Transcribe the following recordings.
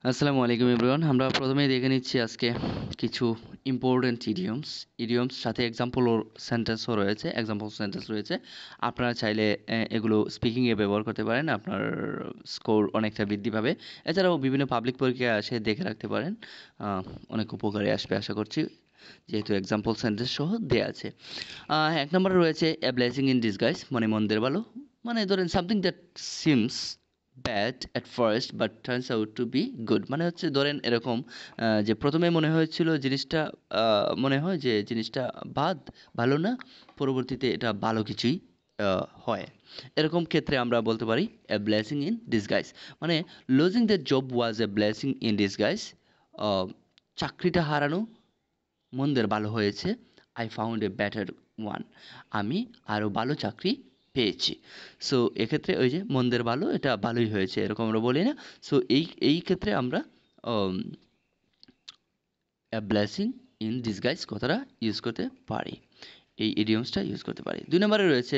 আসসালামু আলাইকুম এভরিওয়ান। আমরা প্রথমেই দেখে নিচ্ছি আজকে কিছু ইম্পর্টেন্ট ইডিয়মস সাথে এক্সাম্পল সেন্টেন্সও রয়েছে, এক্সাম্পল সেন্টেন্স রয়েছে। আপনারা চাইলে এগুলো স্পিকিংয়ে ব্যবহার করতে পারেন, আপনার স্কোর অনেকটা বৃদ্ধি পাবে। এছাড়াও বিভিন্ন পাবলিক পরীক্ষায় আসে দেখে রাখতে পারেন, অনেক উপকারে আসবে আশা করছি, যেহেতু এক্সাম্পল সেন্টেন্স সহ দেওয়া আছে। ১ নম্বরে রয়েছে এ ব্লেসিং ইন ডিসগাইজ, মানে মন্দের ভালো। মানে ধরেন something that seems bad at first but turns out to be good. মানে হচ্ছে ধরেন এরকম, যে প্রথমে মনে হয়েছিল জিনিসটা, মনে হয় যে জিনিসটা ভালো না, পরবর্তীতে এটা ভালো কিছুই হয়। এরকম ক্ষেত্রে আমরা বলতে পারি এ ব্লেসিং ইন ডিসগাইজ। মানে losing the job was A blessing in disguise. চাকরিটা হারানো মন্দের ভালো হয়েছে। I found a better one. আমি আরও ভালো চাকরি পেয়েছি। সো এক্ষেত্রে ওই যে মন্দের ভালো, এটা ভালোই হয়েছে, এরকম আমরা বলি না? সো এই ক্ষেত্রে আমরা এ ব্লেসিং ইন ডিসগাইজ কথাটা ইউজ করতে পারি, এই ইডিয়মসটা ইউজ করতে পারি। ২ নম্বরে রয়েছে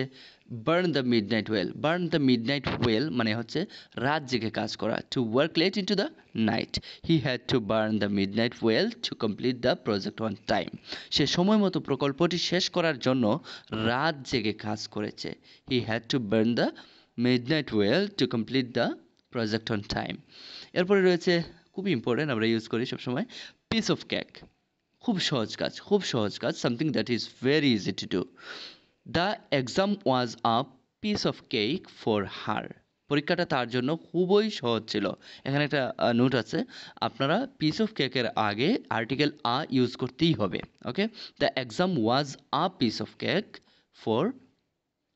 burn the midnight oil. Burn the midnight oil মানে হচ্ছে রাত জেগে কাজ করা। To work late into the night. He had to burn the midnight oil to complete the project on time. সে সময় মতো প্রকল্পটি শেষ করার জন্য রাত জেগে কাজ করেছে। হি had to burn the midnight oil to complete the project on time. এরপরে রয়েছে খুবই ইম্পর্টেন্ট, আমরা ইউজ করি সবসময়, পিস অফ কেক। খুব সহজ কাজ, something that is very easy to do. The exam was a piece of cake for হার। পরীক্ষাটা তার জন্য খুবই সহজ ছিল। এখানে একটা নোট আছে, আপনারা পিস অফ কেকের আগে আর্টিকেল আ ইউজ করতেই হবে। Okay, the exam was a piece of cake for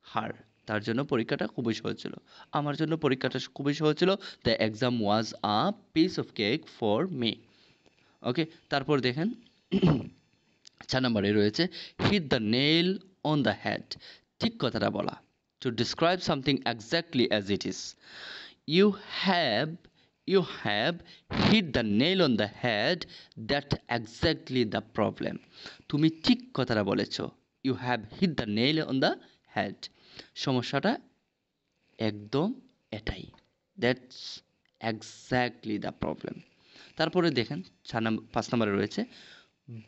her. তার জন্য পরীক্ষাটা খুবই সহজ ছিল। আমার জন্য পরীক্ষাটা খুবই সহজ ছিল। The exam was a piece of cake for me. Okay, তারপর দেখেন ৪ নম্বরে রয়েছে hit the nail on the head. ঠিক কথাটা বলা। To describe something exactly as it is. You have you have hit the nail on the head, that exactly the problem. তুমি ঠিক কথাটা বলেছ। You have hit the nail on the head. সমস্যাটা একদম এটাই। That's exactly the problem. তারপরে দেখেন ৫ নম্বরে রয়েছে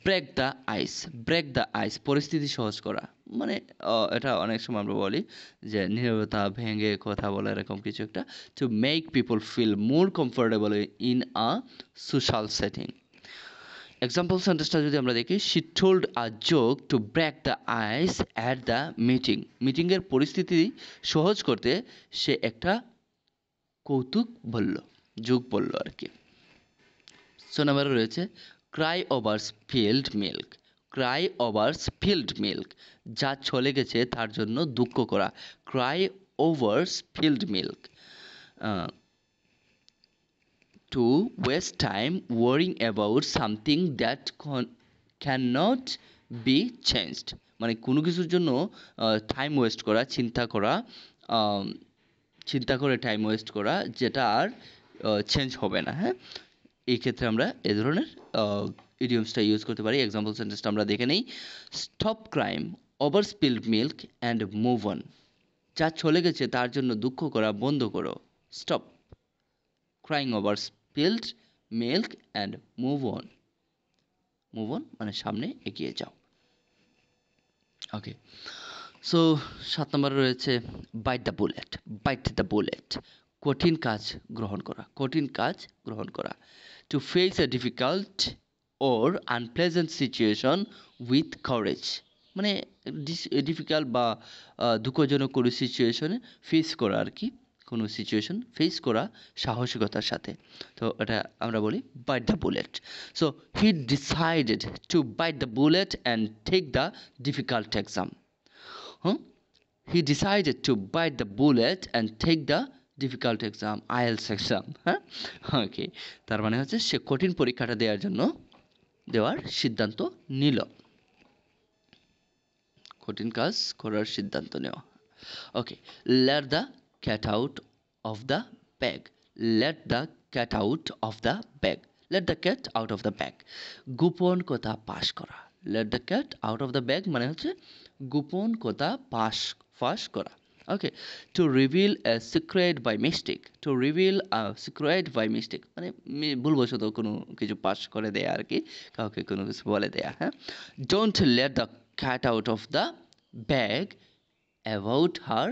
break the ice. Break the ice পরিস্থিতি সহজ করা। মানে এটা অনেক সময় আমরা বলি যে নীরবতা ভেঙে কথা বলা, এরকম কিছু একটা। To make people feel more comfortable in a social setting. Example সেন্টেন্সটা যদি আমরা দেখি, she told a joke to break the ice at the meeting. মিটিংয়ের পরিস্থিতি সহজ করতে সে একটা কৌতুক বলল, জোক বলল আর কি। ৬ নম্বরে রয়েছে cry over spilled milk. Cry over spilled milk, যা চলে গেছে তার জন্য দুঃখ করা। Cry over spilled milk. To waste time worrying about something that can not be changed. মানে কোনো কিছুর জন্য টাইম ওয়েস্ট করা, চিন্তা করে টাইম ওয়েস্ট করা, যেটা আর চেঞ্জ হবে না। হ্যাঁ, এই ক্ষেত্রে আমরা এ ধরনের ইডিয়মসটা ইউজ করতে পারি। এক্সাম্পল সেন্টেন্সটা আমরা দেখে নেই। Stop crime over spilled milk and move on. যা চলে গেছে তার জন্য দুঃখ করা বন্ধ করো। Stop crying over spilled milk and move on. Move on মানে সামনে এগিয়ে যাও। ওকে, সো ৭ নম্বরে রয়েছে byte the bullet. Byte the bullet, কঠিন কাজ গ্রহণ করা। কঠিন কাজ গ্রহণ করা। To face A difficult or unpleasant situation with courage. মানে ডিফিকাল্ট বা দুঃখজনক কোনো সিচুয়েশনে ফেস করা আর কি, কোনো সিচুয়েশন ফেস করা সাহসিকতার সাথে। তো এটা আমরা বলি bite the bullet. So he decided to bite the bullet and take the difficult exam. He decided to bite the bullet and take the difficult exam, IELTS exam. হ্যাঁ, ওকে, তার মানে হচ্ছে সে কঠিন পরীক্ষাটা দেওয়ার সিদ্ধান্ত নিল। কঠিন কাজ করার সিদ্ধান্ত নেওয়া। Okay, let the cat out of the bag. Let the cat out of the bag. Let the cat out of the bag, গোপন কথা পাশ করা। Let the cat out of the bag মানে হচ্ছে গোপন কথা ফাঁস করা। Okay, to reveal a secret by mistake, to reveal a secret by mistake মানে ভুলবশত কোনো কিছু পাস করে দেয়া আর কি, কাউকে কোনো কিছু বলে দেয়া। হ্যাঁ, don't let the cat out of the bag about her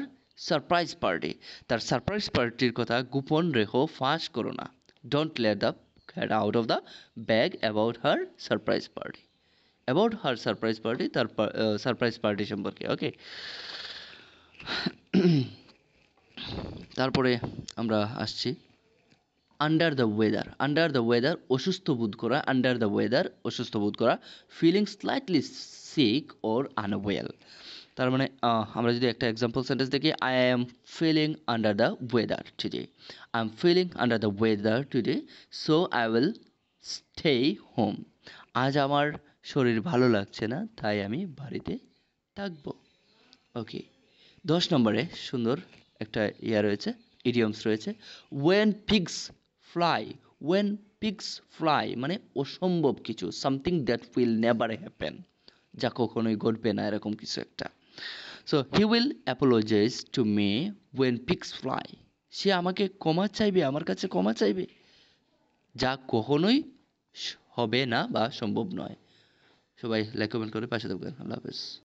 surprise party, তার সারপ্রাইজ পার্টির কথা গোপন রেখো, ফাঁস করো না। Don't let the cat out of the bag about her surprise party, about her surprise party, তার সারপ্রাইজ পার্টি সম্পর্কে। ওকে, তারপরে আমরা আসছি under the weather, under the weather অসুস্থ বোধ করা, আন্ডার দ্য ওয়েদার অসুস্থ বোধ করা, ফিলিং স্লাইটলি সিক ওর আনওয়েল। তার মানে আমরা যদি একটা এক্সাম্পল সেন্টেন্স দেখি, I am feeling under the weather today, I am feeling under the weather today, so I will stay home. আজ আমার শরীর ভালো লাগছে না, তাই আমি বাড়িতে থাকবো। ওকে, 10 নম্বরে সুন্দর একটা রয়েছে, ইডিয়মস রয়েছে। When pigs fly, when pigs fly মানে অসম্ভব কিছু, something that will never happen, যা কখনোই ঘটবে না এরকম কিছু একটা। So he will apologise to me when pigs fly, সে আমাকে ক্ষমা চাইবে, আমার কাছে ক্ষমা চাইবে, যা কখনোই হবে না বা সম্ভব নয়। সবাই লাইক কমেন্ট করে পাশে থাকবেন। আল্লাহ হাফেজ।